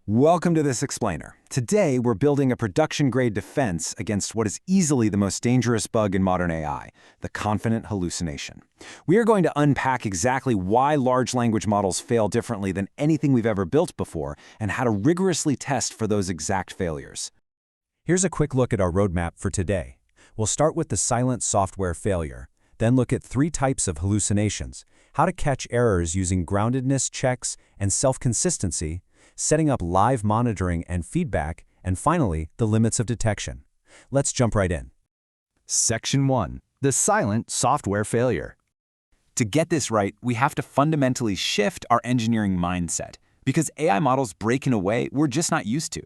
Welcome to this explainer. Today, we're building a production-grade defense against what is easily the most dangerous bug in modern AI, the confident hallucination. We are going to unpack exactly why large language models fail differently than anything we've ever built before and how to rigorously test for those exact failures. Here's a quick look at our roadmap for today. We'll start with the silent software failure, then look at 3 types of hallucinations, how to catch errors using groundedness checks and self-consistency, setting up live monitoring and feedback, and finally, the limits of detection. Let's jump right in. Section 1. The silent software failure. To get this right, we have to fundamentally shift our engineering mindset, because AI models break in a way we're just not used to.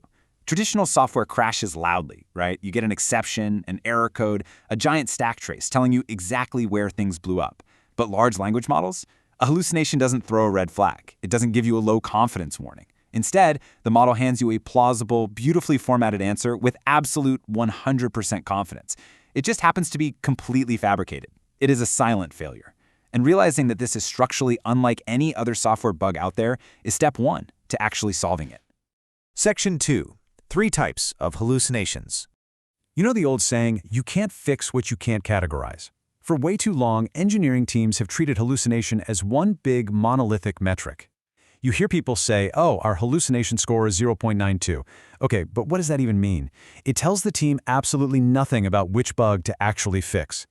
Traditional software crashes loudly, right? You get an exception, an error code, a giant stack trace telling you exactly where things blew up. But large language models? A hallucination doesn't throw a red flag. It doesn't give you a low confidence warning. Instead, the model hands you a plausible, beautifully formatted answer with absolute 100% confidence. It just happens to be completely fabricated. It is a silent failure. And realizing that this is structurally unlike any other software bug out there is step 1 to actually solving it. Section 2. 3 types of hallucinations. You know the old saying, you can't fix what you can't categorize. For way too long, engineering teams have treated hallucination as one big monolithic metric. You hear people say, oh, our hallucination score is 0.92. Okay, but what does that even mean? It tells the team absolutely nothing about which bug to actually fix.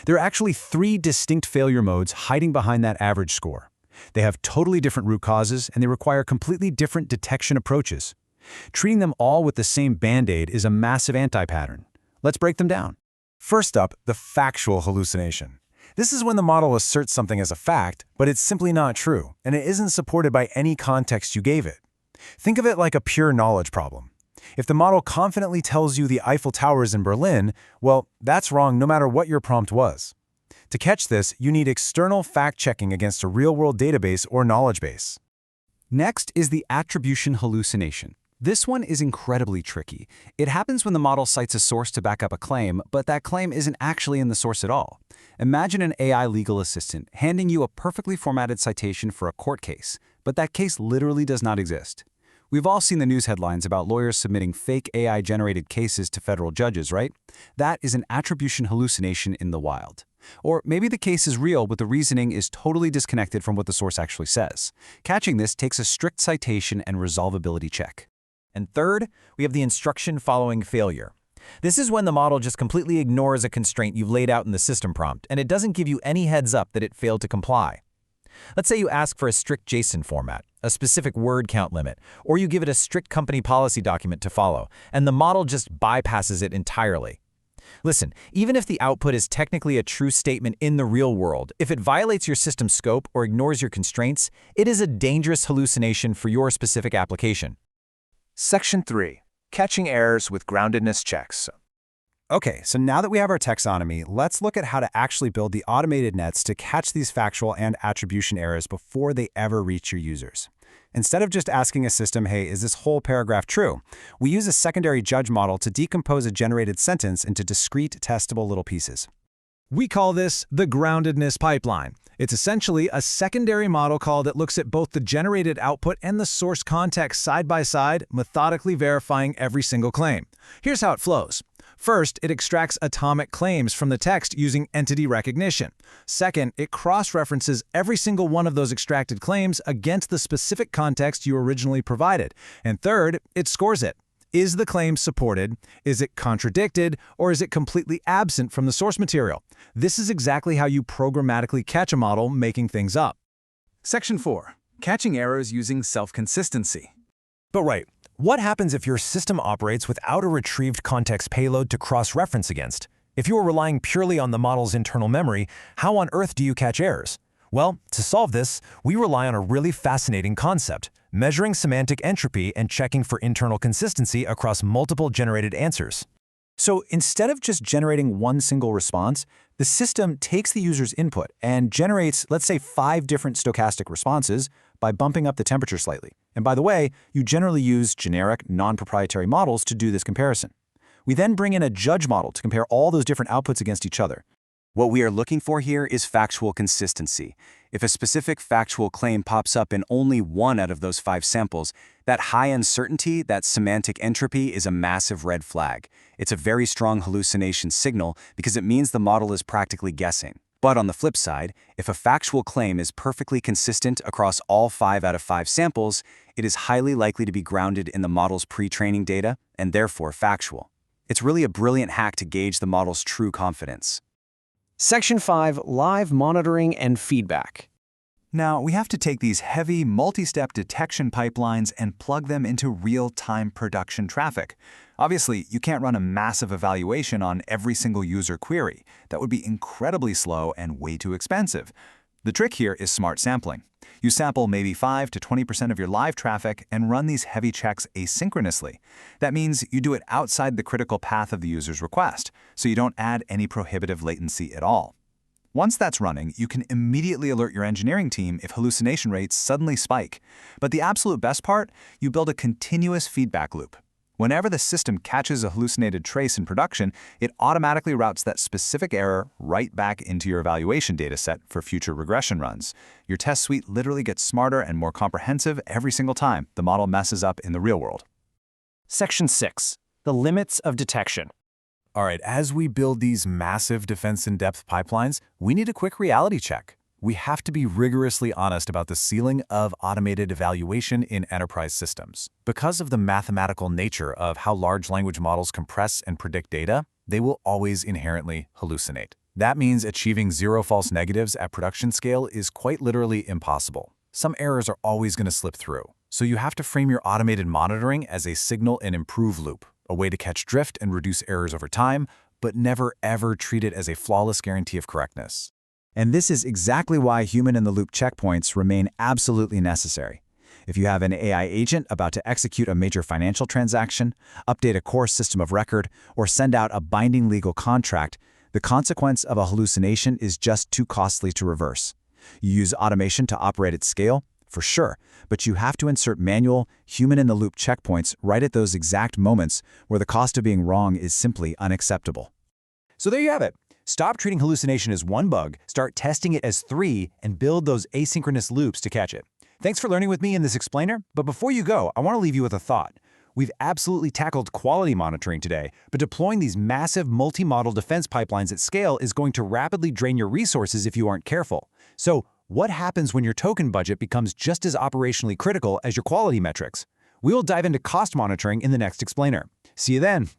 There are actually 3 distinct failure modes hiding behind that average score. They have totally different root causes, and they require completely different detection approaches. Treating them all with the same Band-Aid is a massive anti-pattern. Let's break them down. First up, the factual hallucination. This is when the model asserts something as a fact, but it's simply not true, and it isn't supported by any context you gave it. Think of it like a pure knowledge problem. If the model confidently tells you the Eiffel Tower is in Berlin, well, that's wrong no matter what your prompt was. To catch this, you need external fact-checking against a real-world database or knowledge base. Next is the attribution hallucination. This one is incredibly tricky. It happens when the model cites a source to back up a claim, but that claim isn't actually in the source at all. Imagine an AI legal assistant handing you a perfectly formatted citation for a court case, but that case literally does not exist. We've all seen the news headlines about lawyers submitting fake AI-generated cases to federal judges, right? That is an attribution hallucination in the wild. Or maybe the case is real, but the reasoning is totally disconnected from what the source actually says. Catching this takes a strict citation and resolvability check. And third, we have the instruction following failure. This is when the model just completely ignores a constraint you've laid out in the system prompt, and it doesn't give you any heads up that it failed to comply. Let's say you ask for a strict JSON format, a specific word count limit, or you give it a strict company policy document to follow, and the model just bypasses it entirely. Listen, even if the output is technically a true statement in the real world, if it violates your system scope or ignores your constraints, it is a dangerous hallucination for your specific application. Section 3. Catching errors with groundedness checks. Okay, so now that we have our taxonomy, let's look at how to actually build the automated nets to catch these factual and attribution errors before they ever reach your users. Instead of just asking a system, hey, is this whole paragraph true? We use a secondary judge model to decompose a generated sentence into discrete, testable little pieces. We call this the groundedness pipeline. It's essentially a secondary model call that looks at both the generated output and the source context side by side, methodically verifying every single claim. Here's how it flows. First, it extracts atomic claims from the text using entity recognition. Second, it cross-references every single one of those extracted claims against the specific context you originally provided. And third, it scores it. Is the claim supported? Is it contradicted? Or is it completely absent from the source material? This is exactly how you programmatically catch a model making things up. Section 4. Catching errors using self-consistency. But right, what happens if your system operates without a retrieved context payload to cross-reference against? If you are relying purely on the model's internal memory, how on earth do you catch errors? Well, to solve this, we rely on a really fascinating concept: measuring semantic entropy and checking for internal consistency across multiple generated answers. So instead of just generating one single response, the system takes the user's input and generates, let's say, 5 different stochastic responses by bumping up the temperature slightly. And by the way, you generally use generic, non-proprietary models to do this comparison. We then bring in a judge model to compare all those different outputs against each other. What we are looking for here is factual consistency. If a specific factual claim pops up in only one out of those 5 samples, that high uncertainty, that semantic entropy, is a massive red flag. It's a very strong hallucination signal because it means the model is practically guessing. But on the flip side, if a factual claim is perfectly consistent across all 5 out of 5 samples, it is highly likely to be grounded in the model's pre-training data and therefore factual. It's really a brilliant hack to gauge the model's true confidence. Section 5, Live Monitoring and Feedback. Now, we have to take these heavy, multi-step detection pipelines and plug them into real-time production traffic. Obviously, you can't run a massive evaluation on every single user query. That would be incredibly slow and way too expensive. The trick here is smart sampling. You sample maybe 5 to 20% of your live traffic and run these heavy checks asynchronously. That means you do it outside the critical path of the user's request, so you don't add any prohibitive latency at all. Once that's running, you can immediately alert your engineering team if hallucination rates suddenly spike. But the absolute best part, you build a continuous feedback loop. Whenever the system catches a hallucinated trace in production, it automatically routes that specific error right back into your evaluation dataset for future regression runs. Your test suite literally gets smarter and more comprehensive every single time the model messes up in the real world. Section 6, The Limits of Detection. All right, as we build these massive defense-in-depth pipelines, we need a quick reality check. We have to be rigorously honest about the ceiling of automated evaluation in enterprise systems. Because of the mathematical nature of how large language models compress and predict data, they will always inherently hallucinate. That means achieving 0 false negatives at production scale is quite literally impossible. Some errors are always going to slip through, so you have to frame your automated monitoring as a signal and improve loop, a way to catch drift and reduce errors over time, but never ever treat it as a flawless guarantee of correctness. And this is exactly why human-in-the-loop checkpoints remain absolutely necessary. If you have an AI agent about to execute a major financial transaction, update a core system of record, or send out a binding legal contract, the consequence of a hallucination is just too costly to reverse. You use automation to operate at scale, for sure, but you have to insert manual, human-in-the-loop checkpoints right at those exact moments where the cost of being wrong is simply unacceptable. So there you have it. Stop treating hallucination as one bug, start testing it as 3, and build those asynchronous loops to catch it. Thanks for learning with me in this explainer, but before you go, I want to leave you with a thought. We've absolutely tackled quality monitoring today, but deploying these massive multi-model defense pipelines at scale is going to rapidly drain your resources if you aren't careful. So, what happens when your token budget becomes just as operationally critical as your quality metrics? We will dive into cost monitoring in the next explainer. See you then.